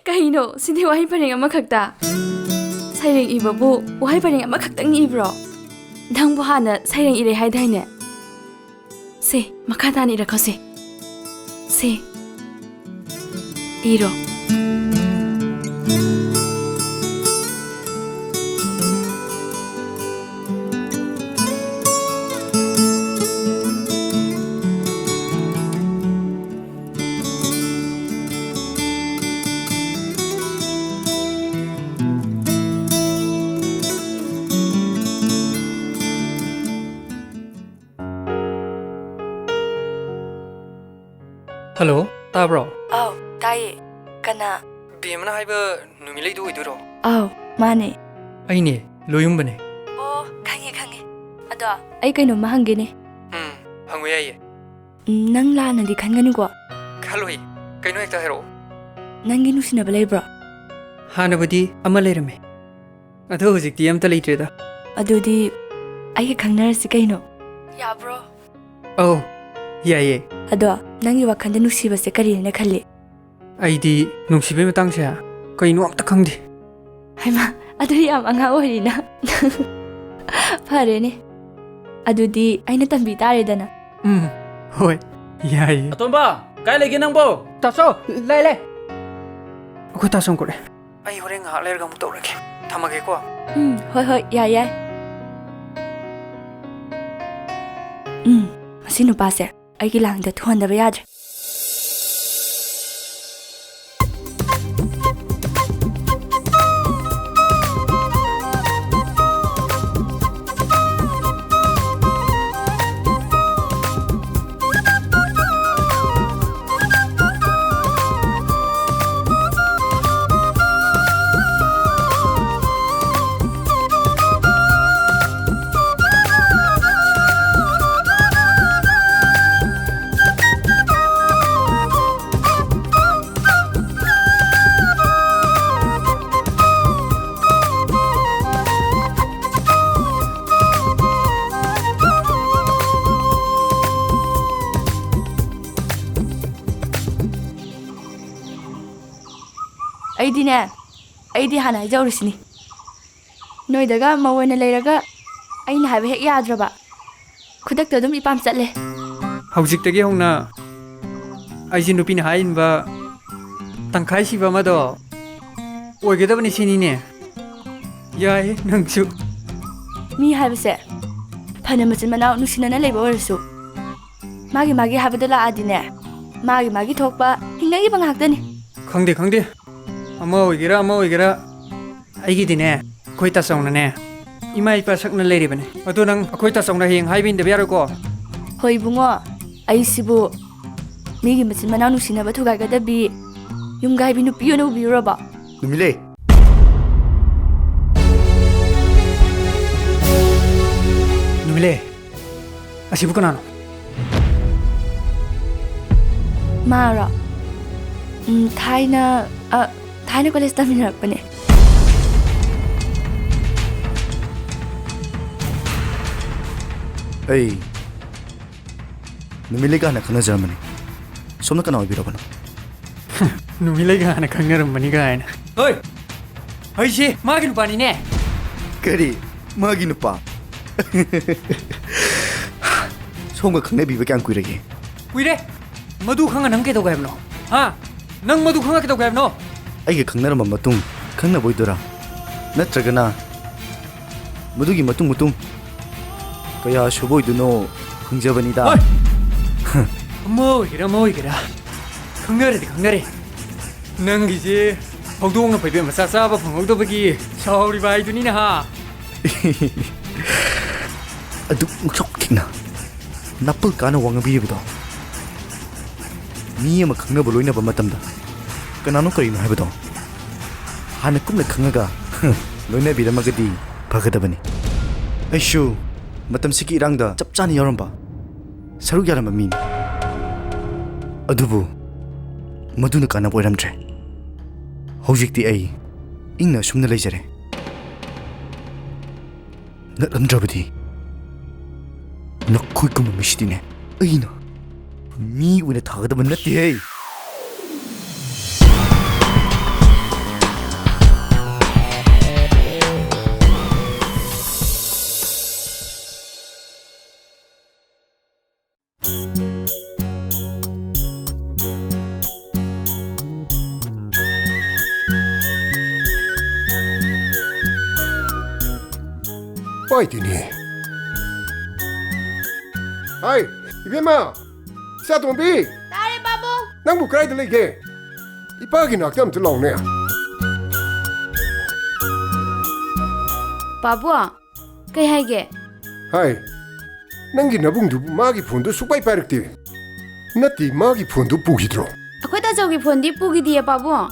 ꯀꯩꯅꯣ ꯁꯤꯗꯤ ꯋꯥꯍꯩ ꯄꯔꯦꯡ ꯑꯃꯈꯛꯇ ꯁꯩꯔꯦꯡ ꯏꯕꯕꯨ ꯋꯥꯍꯩ ꯄꯔꯦꯡ ꯑꯃꯈꯛꯇꯪ ꯏꯕ꯭ꯔꯣ ꯅꯪꯕꯨ ꯍꯥꯟꯅ ꯁꯩꯔꯦꯡ ꯏꯔꯦ ꯍꯥꯏꯗꯥꯏꯅꯦ ꯁꯦ ꯃꯈꯥ ꯇꯥꯅ ꯏꯔꯛꯈꯣꯁꯦ ꯁꯦ ꯏꯔꯣ ꯍꯜꯂꯣ ꯇꯥꯕ꯭ꯔꯣ ꯑꯥꯎ ꯇꯥꯏꯌꯦ ꯀꯅꯥ ꯕꯦꯝꯃꯅ ꯍꯥꯏꯕ ꯅꯨꯃꯤꯠꯂꯩꯗꯨ ꯑꯣꯏꯗꯣꯏꯔꯣ ꯑꯥꯎ ꯃꯥꯅꯦ ꯑꯩꯅꯦ ꯂꯣꯌꯨꯝꯕꯅꯦ ꯑꯣ ꯈꯪꯉꯦ ꯈꯪꯉꯦ ꯑꯗꯣ ꯑꯩ ꯀꯩꯅꯣꯝꯃ ꯍꯪꯒꯦꯅꯦ ꯍꯪꯕ ꯌꯥꯏꯌꯦ ꯅꯪ ꯂꯥꯟꯅꯗꯤ ꯈꯟꯒꯅꯨꯀꯣ ꯈꯜꯂꯣꯏ ꯀꯩꯅꯣ ꯍꯦꯛꯇ ꯍꯥꯏꯔꯛꯑꯣ ꯅꯪꯒꯤ ꯅꯨꯡꯁꯤꯅꯕ ꯂꯩꯕ꯭ꯔꯣ ꯍꯥꯟꯅꯕꯨꯗꯤ ꯑꯃ ꯂꯩꯔꯝꯃꯦ ꯑꯗꯣ ꯍꯧꯖꯤꯛꯇꯤ ꯑꯝꯇ ꯂꯩꯇ꯭ꯔꯦꯗ ꯑꯗꯨꯗꯤ ꯑꯩꯒ ꯈꯪꯅꯔꯁꯤ ꯀꯩꯅꯣ ꯌꯥꯕ꯭ꯔꯣ ꯑꯧ ꯌꯥꯏꯌꯦ ꯑꯗꯣ ꯅꯪꯒꯤ ꯋꯥꯈꯜꯗ ꯅꯨꯡꯁꯤꯕꯁꯦ ꯀꯔꯤꯅ ꯈꯜꯂꯤ ꯑꯩꯗꯤ ꯅꯨꯡꯁꯤꯕꯩ ꯃꯇꯥꯡꯁꯦ ꯀꯩꯅꯣ ꯑꯝꯇ ꯈꯪꯗꯦ ꯍꯩꯃꯥ ꯑꯗꯨꯗꯤ ꯌꯥꯝ ꯑꯉꯥꯡ ꯑꯣꯏꯔꯤꯅ ꯐꯔꯦꯅꯦ ꯑꯗꯨꯗꯤ ꯑꯩꯅ ꯇꯝꯕꯤ ꯇꯥꯔꯦꯗꯅ ꯍꯣꯏ ꯌꯥꯏꯌꯦ ꯑꯇꯣꯝꯕ ꯀꯥꯏ ꯂꯩꯒꯦ ꯅꯪꯕꯣ ꯇꯥꯆꯧ ꯂꯩ ꯑꯩꯈꯣꯏ ꯇꯥꯆꯧ ꯀꯧꯔꯦ ꯑꯩ ꯍꯣꯔꯦꯟ ꯉꯥꯏꯍꯥꯛ ꯂꯩꯔꯒ ꯑꯃꯨꯛ ꯇꯧꯔꯒꯦ ꯊꯝꯃꯒꯦꯀꯣ ꯍꯣꯏ ꯍꯣꯏ ꯌꯥꯏ ꯌꯥꯏ ꯃꯁꯤ ꯅꯨꯄꯥꯁꯦ ꯑꯩꯒꯤ ꯂꯥꯡꯗ ꯊꯨꯍꯟꯗꯕ ꯌꯥꯗ꯭ꯔꯦ. ꯑꯩꯗꯤ ꯍꯥꯟꯅ ꯍꯥꯏꯖꯧꯔꯤꯁꯤꯅꯤ. ꯅꯣꯏꯗꯒ ꯃꯧ ꯑꯣꯏꯅ ꯂꯩꯔꯒ ꯑꯩꯅ ꯍꯥꯏꯕ ꯍꯦꯛ ꯌꯥꯗ꯭ꯔꯕ ꯈꯨꯗꯛꯇ ꯑꯗꯨꯝ ꯏꯄꯥꯝ ꯆꯠꯂꯦ. ꯍꯧꯖꯤꯛꯇꯒꯤ ꯍꯧꯅ ꯑꯩꯁꯤ ꯅꯨꯄꯤꯅ ꯍꯥꯏꯔꯤꯕ ꯇꯪꯈꯥꯏ ꯁꯤꯕ ꯑꯃꯗꯣ ꯑꯣꯏꯒꯗꯕꯅꯤ ꯁꯤꯅꯤꯅꯦ. ꯌꯥꯏ ꯅꯪꯁꯨ. ꯃꯤ ꯍꯥꯏꯕꯁꯦ ꯐꯅ ꯃꯆꯤꯟ ꯃꯅꯥꯎ ꯅꯨꯡꯁꯤꯅꯅ ꯂꯩꯕ ꯑꯣꯏꯔꯁꯨ ꯃꯥꯒꯤ ꯍꯥꯏꯕꯗ ꯂꯥꯛꯑꯗꯤꯅꯦ ꯃꯥꯒꯤ ꯊꯣꯛꯄ ꯍꯤꯡꯅꯈꯤꯕ ꯉꯥꯛꯇꯅꯤ. ꯈꯪꯗꯦ ꯑꯃ ꯑꯣꯏꯒꯦꯔꯥ ꯑꯩꯒꯤꯗꯤꯅꯦ ꯑꯩꯈꯣꯏ ꯇꯥꯆꯧꯅꯅꯦ ꯏꯃꯥ ꯏꯄꯥ ꯁꯛꯅ ꯂꯩꯔꯤꯕꯅꯦ. ꯑꯗꯣ ꯅꯪ ꯑꯩꯈꯣꯏ ꯇꯥꯆꯧꯅ ꯍꯌꯦꯡ ꯍꯥꯏꯕ ꯏꯟꯗꯕ ꯌꯥꯔꯣꯏꯀꯣ. ꯍꯣꯏ ꯏꯕꯨꯡꯉꯣ, ꯑꯩꯁꯤꯕꯨ ꯃꯤꯒꯤ ꯃꯆꯤꯟ ꯃꯅꯥꯎ ꯅꯨꯡꯁꯤꯅꯕ ꯊꯨꯒꯥꯏꯒꯗꯕꯤ ꯌꯨꯝꯒꯥꯏꯕꯤ ꯅꯨꯄꯤ ꯑꯣꯏꯅ ꯎꯕꯤꯔꯨꯔꯕ? ꯅꯨꯃꯤꯠꯂꯩ, ꯅꯨꯃꯤꯠꯂꯩ, ꯑꯁꯤꯕꯨ ꯀꯅꯥꯅꯣ? ꯃꯥꯔꯣ? ꯊꯥꯏꯅ ꯀꯣꯂꯦꯖ ꯇꯝꯃꯤꯟꯅꯔꯛꯄꯅꯦ. ꯑꯩ ꯅꯨꯃꯤꯠꯂꯩꯒ ꯍꯥꯟꯅ ꯈꯪꯅꯖꯔꯝꯕꯅꯤ. ꯁꯣꯝꯅ ꯀꯅꯥ ꯑꯣꯏꯕꯤꯔꯕꯅꯣ? ꯅꯨꯃꯤꯠꯂꯩꯒ ꯍꯥꯟꯅ ꯈꯪꯅꯔꯝꯕꯅꯤ ꯀꯥꯏꯅ. ꯍꯣꯏ, ꯑꯩꯁꯦ ꯃꯥꯒꯤ ꯅꯨꯄꯥꯅꯤꯅꯦ. ꯀꯔꯤ? ꯃꯥꯒꯤ ꯅꯨꯄꯥ? ꯁꯣꯝꯒ ꯈꯪꯅꯕꯤꯕ ꯀꯌꯥꯝ ꯀꯨꯏꯔꯒꯦ? ꯀꯨꯏꯔꯦ. ꯃꯗꯨ ꯈꯪꯉ ꯅꯪ ꯀꯩꯗꯧꯒꯦ ꯍꯥꯏꯕꯅꯣ? ꯅꯪ ꯃꯗꯨ ꯈꯪꯉ ꯀꯩꯗꯧꯒꯦ ꯍꯥꯏꯕꯅꯣ? ꯑꯩꯒ ꯈꯪꯅꯔꯝꯕ ꯃꯇꯨꯡ ꯈꯪꯅꯕ ꯑꯣꯏꯗꯣꯏꯔꯥ? ꯅꯠꯇ꯭ꯔꯒꯅ ꯃꯗꯨꯒꯤ ꯃꯇꯨꯡ ꯀꯌꯥ ꯁꯨꯕ ꯑꯣꯏꯗꯣꯏꯅꯣ ꯈꯪꯖꯕꯅꯤꯗ. ꯑꯃ ꯑꯣꯏꯒꯦꯔꯥ ꯈꯪꯅꯔꯗꯤ ꯈꯪꯅꯔꯦ. ꯅꯪꯒꯤꯁꯦ ꯍꯧꯗꯣꯡꯅ ꯐꯩꯕꯦꯝ ꯃꯆꯥ ꯆꯥꯕ ꯐꯪꯍꯧꯗꯕꯒꯤ ꯁꯥꯎꯔꯤꯕ ꯍꯥꯏꯗꯨꯅꯤꯅꯦ ꯍꯥ. ꯑꯗꯨꯛ ꯆꯥꯎꯈꯤꯅ ꯅꯥꯄꯜ ꯀꯥꯅ ꯋꯥꯡꯉꯕꯤꯔꯤꯕꯗꯣ ꯃꯤ ꯑꯃ ꯈꯪꯅꯕ ꯂꯣꯏꯅꯕ ꯃꯇꯝꯗ ꯀꯅꯥꯅꯣ ꯀꯔꯤꯅꯣ ꯍꯥꯏꯕꯗꯣ ꯍꯥꯟꯅ ꯀꯨꯞꯅ ꯈꯪꯉꯒ ꯂꯣꯏꯅꯕꯤꯔꯝꯃꯒꯗꯤ ꯐꯒꯗꯕꯅꯤ. ꯑꯩꯁꯨ ꯃꯇꯝꯁꯤꯒꯤ ꯏꯔꯥꯡꯗ ꯆꯞ ꯆꯥꯅ ꯌꯥꯎꯔꯝꯕ, ꯁꯔꯨꯛ ꯌꯥꯔꯝꯕ ꯃꯤꯅꯤ. ꯑꯗꯨꯕꯨ ꯃꯗꯨꯅ ꯀꯥꯟꯅꯕ ꯑꯣꯏꯔꯝꯗ꯭ꯔꯦ. ꯍꯧꯖꯤꯛꯇꯤ ꯑꯩ ꯏꯪꯅ ꯑꯁꯨꯝꯅ ꯂꯩꯖꯔꯦ. ꯅꯠꯂꯝꯗ꯭ꯔꯕꯗꯤ ꯅꯈꯣꯏꯒꯨꯝꯕ ꯃꯤꯁꯤꯗꯤꯅꯦ ꯑꯩꯅ ꯃꯤ ꯑꯣꯏꯅ ꯊꯥꯒꯗꯕ ꯅꯠꯇꯦꯍꯦ. ꯄꯥꯏꯗꯤꯅꯦ. ꯍꯥꯏ 이베마, ꯏꯆꯥꯇꯣꯝꯕꯤ. ꯇꯥꯔꯦ ꯄꯥꯕꯨꯡ. ꯅꯪꯕꯨ ꯀꯗꯥꯏꯗ ꯂꯩꯒꯦ? ꯏꯄꯥꯒꯤ ꯅꯥꯛꯇ ꯑꯝꯇ ꯂꯥꯎꯅꯦ. ꯄꯥꯕꯨꯡ, ꯀꯩ ꯍꯥꯏꯒꯦ? ꯍꯥꯏ, ꯅꯪꯒꯤ ꯅꯕꯨꯡꯗꯨꯕꯨ ꯃꯥꯒꯤ ꯐꯣꯟꯗꯨ ꯁꯨꯛꯄꯥꯏ ꯄꯥꯏꯔꯛꯇꯦ. ꯅꯠꯇꯦ, ꯃꯥꯒꯤ ꯐꯣꯟꯗꯨ ꯄꯨꯈꯤꯗ꯭ꯔꯣ? ꯑꯩꯈꯣꯏ ꯇꯥꯆꯧꯒꯤ ꯐꯣꯟꯗꯤ ꯄꯨꯈꯤꯗꯤꯌꯦ ꯄꯥꯕꯨꯡ.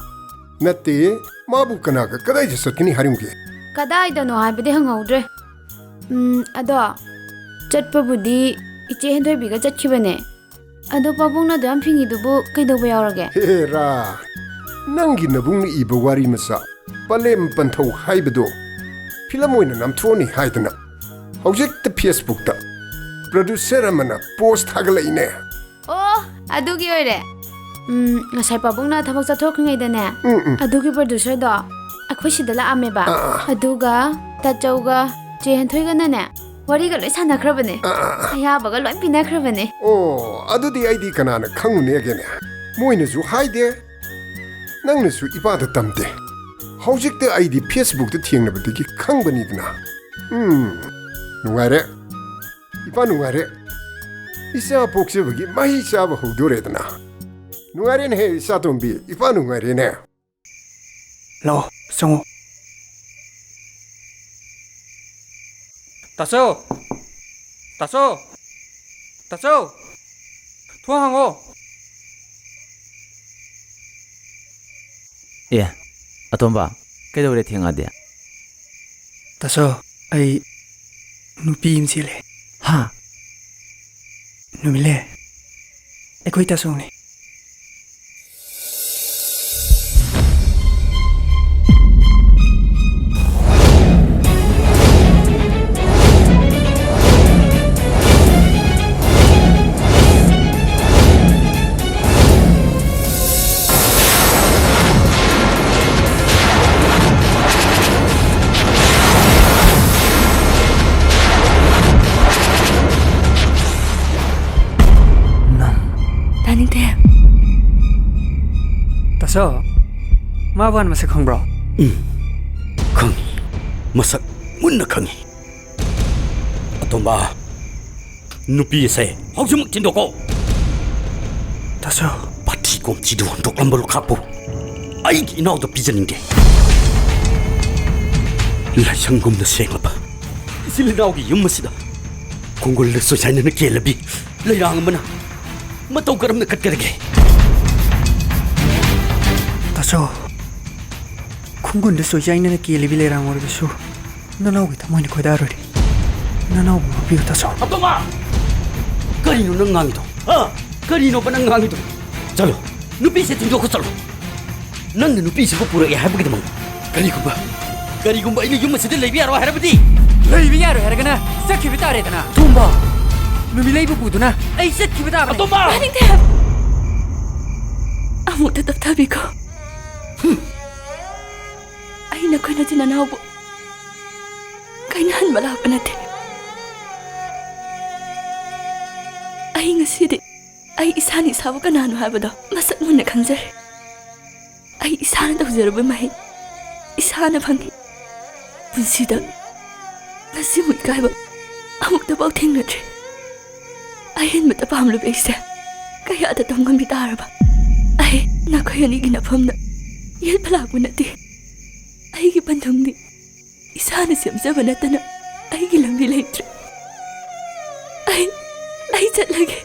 ꯅꯠꯇꯦ, ꯃꯥꯕꯨ ꯀꯅꯥꯒ ꯀꯗꯥꯏꯗ ꯆꯠꯀꯅꯤ ꯍꯥꯏꯔꯝꯒꯦ? ꯀꯗꯥꯏꯗꯅꯣ ꯍꯥꯏꯕꯗꯤ ꯍꯪꯍꯧꯗ꯭ꯔꯦ. ꯑꯗꯣ ꯆꯠꯄꯕꯨꯗꯤ ꯏꯆꯦ ꯍꯦꯟꯊꯣꯏꯕꯤꯒ ꯆꯠꯈꯤꯕꯅꯦ. ꯑꯗꯣ ꯄꯥꯕꯨꯡꯅ ꯑꯗꯨꯌꯥꯝ ꯐꯤꯡꯉꯤꯗꯨꯕꯨ ꯀꯩꯗꯧꯕ ꯌꯥꯎꯔꯒꯦ? ꯍꯦꯔꯥ, ꯅꯪꯒꯤ ꯅꯕꯨꯡꯅ ꯏꯕ ꯋꯥꯔꯤ ꯃꯆꯥ ꯄꯂꯦꯝ ꯄꯟꯊꯧ ꯍꯥꯏꯕꯗꯣ ꯐꯤꯂꯝ ꯑꯣꯏꯅ ꯅꯝꯊꯣꯛꯑꯅꯤ ꯍꯥꯏꯗꯅ ꯍꯧꯖꯤꯛꯇ ꯐꯦꯁꯕꯨꯛꯇ ꯄ꯭ꯔꯣꯗ꯭ꯌꯨꯁꯔ ꯑꯃꯅ ꯄꯣꯁ ꯊꯥꯒꯠꯂꯛꯏꯅꯦ. ꯑꯣ, ꯑꯗꯨꯒꯤ ꯑꯣꯏꯔꯦ. ꯉꯁꯥꯏ ꯄꯥꯕꯨꯡꯅ ꯊꯕꯛ ꯆꯠꯊꯣꯛꯈ꯭ꯔꯤꯉꯩꯗꯅꯦ ꯑꯗꯨꯒꯤ ꯄ꯭ꯔꯣꯗ꯭ꯌꯨꯁꯔꯗꯣ ꯑꯩꯈꯣꯏ ꯁꯤꯗ ꯂꯥꯛꯑꯝꯃꯦꯕ. ꯑꯗꯨꯒ ꯇꯥꯆꯧꯒ ꯆꯦ ꯍꯦꯟꯊꯣꯏꯒꯅꯅꯦ ꯋꯥꯔꯤꯒ ꯂꯣꯏ ꯁꯥꯟꯅꯈ꯭ꯔꯕꯅꯦ. ꯑꯌꯥꯕꯒ ꯂꯣꯏ ꯄꯤꯅꯈ꯭ꯔꯕꯅꯦ. ꯑꯣ, ꯑꯗꯨꯗꯤ ꯑꯩꯗꯤ ꯀꯅꯥꯅ ꯈꯪꯉꯨꯅꯦꯒꯦꯅꯦ. ꯃꯣꯏꯅꯁꯨ ꯍꯥꯏꯗꯦ, ꯅꯪꯅꯁꯨ ꯏꯄꯥꯗ ꯇꯝꯗꯦ. ꯍꯧꯖꯤꯛꯇ ꯑꯩꯗꯤ ꯐꯦꯁꯕꯨꯛꯇ ꯊꯦꯡꯅꯕꯗꯒꯤ ꯈꯪꯕꯅꯤꯗꯅ. ꯅꯨꯡꯉꯥꯏꯔꯦ, ꯏꯄꯥ ꯅꯨꯡꯉꯥꯏꯔꯦ. 이사 복습이 마히 싸바 호도래드나. 누가리는 해 이사 돈비 이파 누가리네. 로 성우 다소 투항어 ꯑꯦ ꯑꯇꯣꯝꯕ ꯀꯩꯗꯧꯔꯦ ꯊꯦꯡꯉꯗꯤ 다소 ꯑꯩ ꯅꯨꯄꯤ ꯑꯃ ꯆꯦꯜꯂꯦ ꯍꯥ ꯅꯨꯃꯤꯠꯂꯦ ꯑꯩꯈꯣꯏ ꯇꯥꯁꯣꯡꯅꯦ ꯇꯥꯅꯤꯡꯗꯦ 다소 마부 한 맛을 ꯈꯪꯕ꯭ꯔꯣ ꯈꯪꯉꯤ ꯃꯁꯛ ꯃꯨꯟꯅ ꯈꯪꯉꯤ ꯑꯇꯣꯝꯕ ꯅꯨꯄꯤ ꯑꯁꯦ ꯍꯧꯖꯤꯛꯃꯛ ꯆꯤꯟꯗꯣꯛꯀꯣ 다소 ꯄꯥꯊꯤꯀꯣꯝꯆꯤꯗꯨ ꯍꯨꯟꯗꯣꯛꯂꯝꯕ ꯂꯨꯈꯥꯛꯄꯨ ꯑꯩꯒꯤ ꯏꯅꯥꯎꯗ ꯄꯤꯖꯅꯤꯡꯗꯦ ꯂꯥꯏꯁꯪꯒꯨꯝꯅ ꯁꯦꯡꯂꯕ ꯏꯆꯤꯜ ꯏꯅꯥꯎꯒꯤ ꯌꯨꯝ ꯑꯁꯤꯗ ꯈꯣꯡꯒꯨꯜꯗ ꯁꯣꯏꯁꯥꯏꯅꯅ ꯀꯦꯜꯂꯕꯤ ꯂꯩꯔꯥꯡ ꯑꯃꯅ ꯃꯇꯧ ꯀꯔꯝꯅ ꯀꯠꯀꯗꯒꯦ 다소 ꯈꯨꯡꯒꯨꯟꯗ ꯁꯣꯏꯖꯥꯏꯅꯅ ꯀꯦꯜꯂꯤꯕꯤ ꯂꯩꯔꯥꯡ ꯑꯣꯏꯔꯕꯁꯨ ꯅꯅꯥꯎꯒꯤ ꯊꯃꯣꯏꯅ ꯈꯣꯏꯗꯥꯔꯣꯏ ꯅꯅꯥꯎꯕꯨ ꯉꯥꯛꯄꯤꯌꯨ 다소 ꯑꯇꯣꯝꯕ ꯀꯔꯤꯅꯣ ꯅꯪ ꯉꯥꯡꯉꯤꯗꯣ ꯀꯔꯤꯅꯣꯕ ꯅꯪ ꯉꯥꯡꯉꯤꯗꯣ ꯆꯠꯂꯣ ꯅꯨꯄꯤꯁꯦ ꯊꯤꯟꯗꯣꯛꯈꯣ ꯆꯠꯂꯣ ꯅꯪꯅ ꯅꯨꯄꯤꯁꯤꯕꯨ ꯄꯨꯔꯛꯑꯦ ꯍꯥꯏꯕꯒꯤꯗꯃꯛ ꯀꯔꯤꯒꯨꯝꯕ ꯑꯩꯅ ꯌꯨꯝ ꯑꯁꯤꯗ ꯂꯩꯕ ꯌꯥꯔꯣꯏ ꯍꯥꯏꯔꯕꯗꯤ ꯂꯩꯕ ꯌꯥꯔꯣꯏ ꯍꯥꯏꯔꯒꯅ ꯆꯠꯈꯤꯕ ꯇꯥꯔꯦꯗꯅ ꯇꯣꯝꯕ ꯅꯨꯃꯤꯠꯂꯩꯕꯨ ꯄꯨꯗꯨꯅ ꯑꯩ ꯆꯠꯈꯤꯕ ꯇꯥꯕꯅꯤ ꯑꯇꯣꯝꯕ ꯇꯥꯅꯤꯡꯗꯦ ꯑꯃꯨꯛꯇ ꯇꯞꯊꯕꯤꯈꯣ ꯑꯩ ꯅꯈꯣꯏ ꯅꯆꯤꯟ ꯅꯅꯥꯎꯕꯨ ꯀꯥꯏꯅꯍꯟꯕ ꯂꯥꯛꯄ ꯅꯠꯇꯦ ꯑꯩ ꯉꯁꯤꯗꯤ ꯑꯩ ꯏꯁꯥꯅ ꯏꯁꯥꯕꯨ ꯀꯅꯥꯅꯣ ꯍꯥꯏꯕꯗꯣ ꯃꯁꯛ ꯃꯨꯟꯅ ꯈꯪꯖꯔꯦ ꯑꯩ ꯏꯁꯥꯅ ꯇꯧꯖꯔꯨꯕ ꯃꯍꯩ ꯏꯁꯥꯅ ꯐꯪꯉꯤ ꯄꯨꯟꯁꯤꯗ ꯉꯁꯤꯃꯨꯛ ꯏꯀꯥꯏꯕ ꯑꯃꯨꯛꯇꯐꯥꯎ ꯊꯦꯡꯅꯗ꯭ꯔꯤ ꯑꯍꯦꯟꯕꯇ ꯄꯥꯝꯂꯨꯕ ꯑꯩꯁꯦ ꯀꯌꯥꯗ ꯇꯝꯉꯝꯕꯤ ꯇꯥꯔꯕ ꯑꯩ ꯅꯈꯣꯏ ꯑꯅꯤꯒꯤ ꯅꯐꯝꯗ ꯌꯦꯠꯄ ꯂꯥꯛꯄ ꯅꯠꯇꯦ ꯑꯩꯒꯤ ꯄꯟꯊꯨꯡꯗꯤ ꯏꯁꯥꯅ ꯁꯦꯝꯖꯕ ꯅꯠꯇꯅ ꯑꯩꯒꯤ ꯂꯝꯕꯤ ꯂꯩꯇ꯭ꯔꯦ ꯑꯩ ꯆꯠꯂꯒꯦ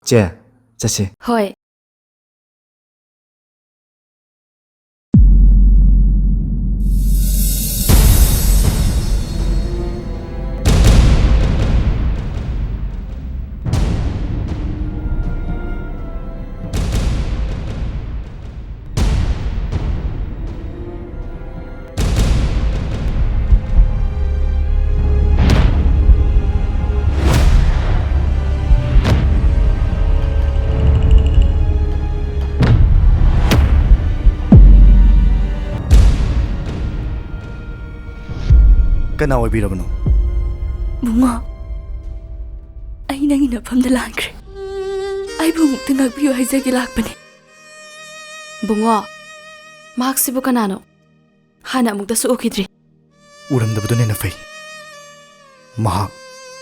ꯆꯦ ꯆꯠꯁꯤ ꯍꯣꯏ ꯀꯅꯥ ꯑꯣꯏꯕꯤꯔꯕꯅꯣ ꯕꯨꯡꯉꯣ ꯑꯩ ꯅꯪꯒꯤ ꯅꯐꯝꯗ ꯂꯥꯟꯈ꯭ꯔꯦ ꯑꯩꯕꯨ ꯑꯃꯨꯛꯇ ꯉꯥꯛꯄꯤꯌꯨ ꯍꯥꯏꯖꯒꯦ ꯂꯥꯛꯄꯅꯦ ꯕꯨꯡꯉꯣ ꯃꯍꯥꯛꯁꯤꯕꯨ ꯀꯅꯥꯅꯣ ꯍꯥꯟꯅ ꯑꯃꯨꯛꯇꯁꯨ ꯎꯈꯤꯗ꯭ꯔꯤ ꯎꯔꯝꯗꯕꯗꯨꯅ ꯍꯦꯟꯅ ꯐꯩ ꯃꯍꯥꯛ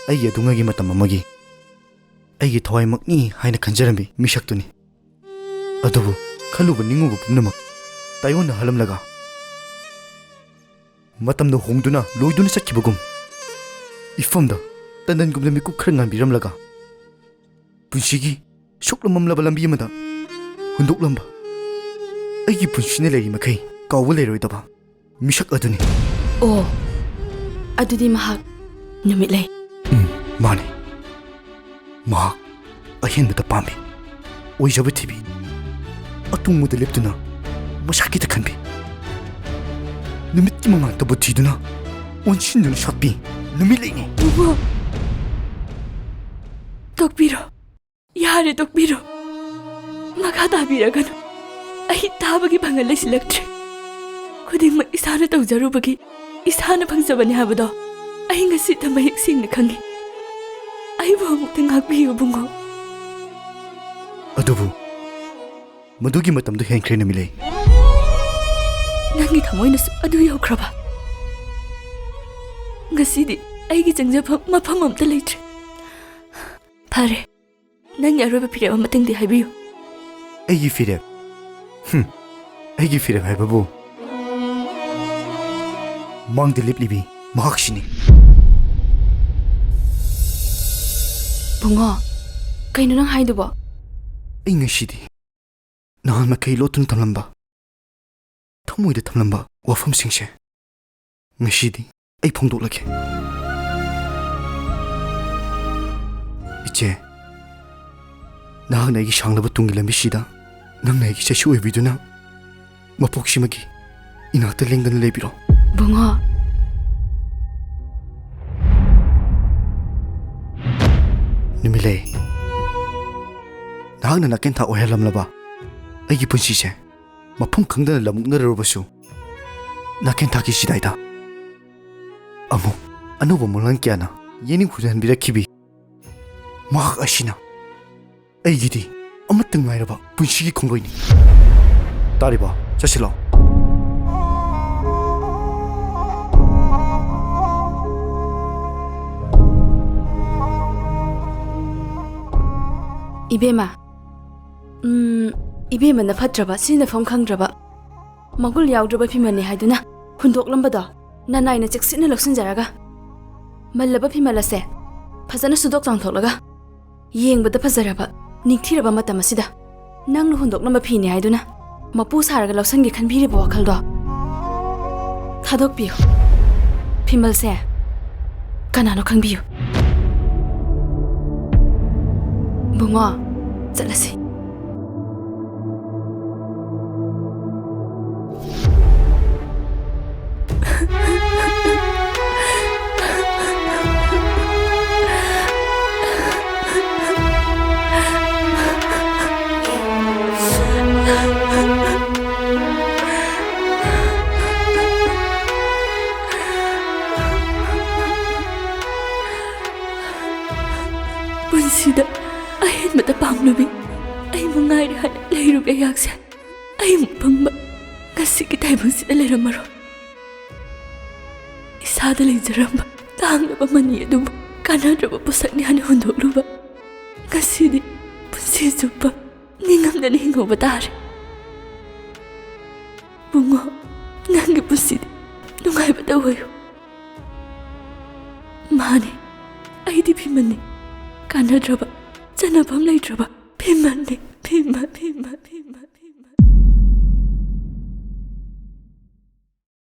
ꯑꯩꯒꯤ ꯑꯗꯨꯉꯩꯒꯤ ꯃꯇꯝ ꯑꯃꯒꯤ ꯑꯩꯒꯤ ꯊꯋꯥꯏꯃꯛꯅꯤ ꯍꯥꯏꯅ ꯈꯟꯖꯔꯝꯃꯤ ꯃꯤꯁꯛꯇꯨꯅꯤ ꯑꯗꯨꯕꯨ ꯈꯜꯂꯨꯕ ꯅꯤꯡꯉꯨꯕ ꯄꯨꯝꯅꯃꯛ ꯇꯥꯏꯑꯣꯟꯅꯍꯜꯂꯝꯂꯒ ꯃꯇꯝꯗ ꯍꯣꯡꯗꯨꯅ ꯂꯣꯏꯗꯨꯅ ꯆꯠꯈꯤꯕꯒꯨꯝ ꯏꯐꯝꯗ ꯇꯟꯗꯟꯒꯨꯝꯅ ꯃꯤꯀꯨꯞ ꯈꯔ ꯉꯥꯟꯕꯤꯔꯝꯂꯒ ꯄꯨꯟꯁꯤꯒꯤ ꯁꯣꯛꯂꯝꯃꯝꯂꯕ ꯂꯝꯕꯤ ꯑꯃꯗ ꯍꯨꯟꯗꯣꯛꯂꯝꯕ ꯑꯩꯒꯤ ꯄꯨꯟꯁꯤꯅ ꯂꯩꯔꯤ ꯃꯈꯩ ꯀꯥꯎꯕ ꯂꯩꯔꯣꯏꯗꯕ ꯃꯤꯁꯛ ꯑꯗꯨꯅꯤ ꯑꯣ ꯑꯗꯨꯗꯤ ꯃꯍꯥꯛ ꯅꯨꯃꯤꯠ ꯂꯩ ꯃꯥꯅꯤ ꯃꯍꯥꯛ ꯑꯍꯦꯟꯕꯗ ꯄꯥꯝꯃꯤ ꯑꯣꯏꯖꯕ ꯊꯤꯕꯤ ꯑꯇꯨꯡꯕꯗ ꯂꯦꯞꯇꯨꯅ ꯃꯁꯥꯒꯤꯗ ꯈꯟꯕꯤ ꯅꯨꯃꯤꯠꯀꯤ ꯃꯉꯥꯜꯇꯕꯨ ꯊꯤꯗꯨꯅ ꯑꯣꯟꯁꯤꯟꯗꯨꯅ ꯁꯣꯠꯄꯤ ꯅꯨꯃꯤꯠ ꯂꯩꯅꯤ ꯕꯨꯡꯉꯣ ꯇꯣꯛꯄꯤꯔꯣ ꯌꯥꯔꯦ ꯇꯣꯛꯄꯤꯔꯣ ꯃꯈꯥ ꯇꯥꯕꯤꯔꯒꯅꯨ ꯑꯩ ꯇꯥꯕꯒꯤ ꯄꯥꯡꯒꯜ ꯂꯩꯁꯤꯜꯂꯛꯇ꯭ꯔꯦ ꯈꯨꯗꯤꯡꯃꯛ ꯏꯁꯥꯅ ꯇꯧꯖꯔꯨꯕꯒꯤ ꯏꯁꯥꯅ ꯐꯪꯖꯕꯅꯤ ꯍꯥꯏꯕꯗꯣ ꯑꯩ ꯉꯁꯤꯗ ꯃꯌꯦꯛ ꯁꯦꯡꯅ ꯈꯪꯉꯤ ꯑꯩꯕꯨ ꯑꯃꯨꯛꯇ ꯉꯥꯛꯄꯤꯌꯨ ꯕꯨꯡꯉꯣ ꯑꯗꯨꯕꯨ ꯃꯗꯨꯒꯤ ꯃꯇꯝꯗꯨ ꯍꯦꯟꯈ꯭ꯔꯦ ꯅꯨꯃꯤꯠꯂꯩ ꯅꯪꯒꯤ ꯊꯃꯣꯏꯅꯁꯨ ꯑꯗꯨ ꯌꯧꯈ꯭ꯔꯕ ngasi di aigi jangjafam mafam amta leitre phare nang yaroba phire amating di haibiyu aigi phire haibabu mang de liplibi mahakshini bungo kaino nang haidubo ai ngasi di nahan makai lotun tamlamba thamoida tamlamba wafam singse ngasi di ai phongdok lake iche nang nai gi shanglaba tungi lambi sida nang nai gi chachu ebiduna mapokshimagi inata lengdan lebiro bungo nimile nang na naken tha ohelam laba ai gi punsi se mapum khangda lamukna robasu naken tha ki sidaida amu anuba mulan kyana yeni khujan birakhibi mak ashina aigidi amatang mairaba punshigi khongloini tariba chasilo ibema ibema na phatraba sina phom khangdraba magul yaudraba phimani haiduna khundok lambada nanai na cheksina laksin jaraga mallaba phimalase phajana sudok changtholaga yengbada phajaraba nikthiraba matam asida nang hundok namba phini haiduna mapu saraga laksangi khanbiri ba wakhaldo thadok piyo phimalse kanano khangbiyo bungo chalasi Punsida ahen mata panglubi ay mangai han leiru be yakse ay pangba kasi kitay punsida leiramaro isada leijaramba tanglaba mani adum kanadraba pusakni han hundoluba kasi di punsi suppa ningamna ningoba tare bungo nangi punsidi nungai bata wayo mani ay di phimani Kanadraba, janabam leidraba, phimani, phima.